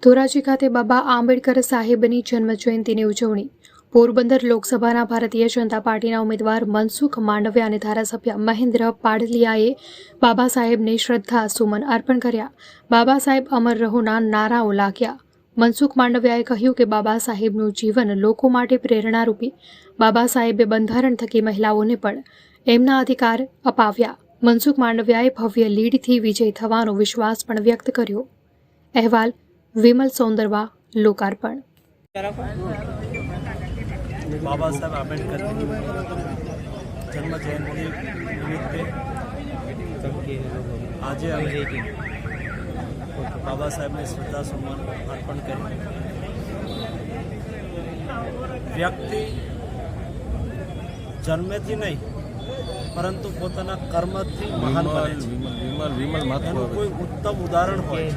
ધોરાજી ખાતે બાબા આંબેડકર સાહેબની જન્મજયંતિની ઉજવણી. પોરબંદર લોકસભાના ભારતીય જનતા પાર્ટીના ઉમેદવાર મનસુખ માંડવિયા અને ધારાસભ્ય મહેન્દ્ર પાડલિયાએ બાબા સાહેબને શ્રદ્ધા સુમન અર્પણ કર્યા. બાબા સાહેબ અમર રહોના નારાઓ લાગ્યા. મનસુખ માંડવિયાએ કહ્યું કે બાબા સાહેબનું જીવન લોકો માટે પ્રેરણારૂપી. બાબા સાહેબે બંધારણ થકી મહિલાઓને પણ એમના અધિકાર અપાવ્યા. મનસુખ માંડવિયાએ ભવ્ય લીડથી વિજય થવાનો વિશ્વાસ પણ વ્યક્ત કર્યો. અહેવાલ વિમલ સોંદરવા, લોકાર્પણ. બાબા સાહેબ આંબેડકર જન્મ જયંતિ નિમિત્તે આજે અમે બાબા સાહેબને શ્રદ્ધા સુમન અર્પણ કરી. વ્યક્તિ જન્મેથી નહીં પરંતુ પોતાના કર્મથી મહાન બને છે. એનું કોઈ ઉત્તમ ઉદાહરણ હોય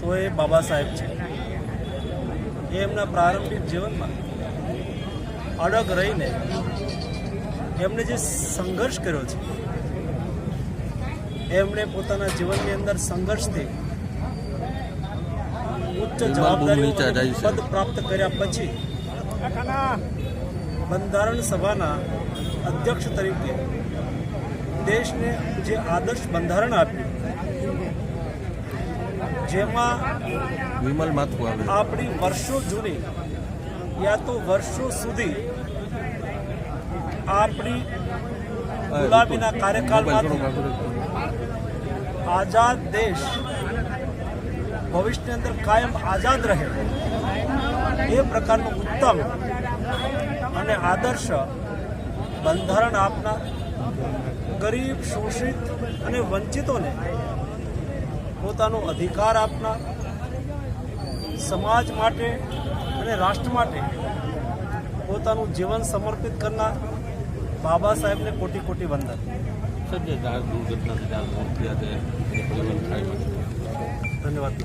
તો એ બાબા સાહેબ છે. એ એમના પ્રારંભિક જીવનમાં અડગ રહીને એમણે જે સંઘર્ષ કર્યો છે, એમણે પોતાના જીવનની અંદર સંઘર્ષથી ઉચ્ચ જવાબદારી પદ પ્રાપ્ત કર્યા પછી બંધારણ સભાના અધ્યક્ષ તરીકે દેશને જે આદર્શ બંધારણ આપ્યું, જેમાં આપણી વર્ષો જૂની યા તો વર્ષો સુધી આપણી ગુલામીના કાર્યકાળમાંથી આઝાદ દેશ ભવિષ્યની અંદર કાયમ આઝાદ રહે એ પ્રકારનું ઉત્તમ અને આદર્શ બંધારણ આપનાર, ગરીબ, શોષિત અને વંચિતોને પોતાનો અધિકાર આપનાર, સમાજ માટે અને રાષ્ટ્ર માટે પોતાનું જીવન સમર્પિત કરનાર બાબા સાહેબને કોટી કોટી વંદન. ધન્યવાદ.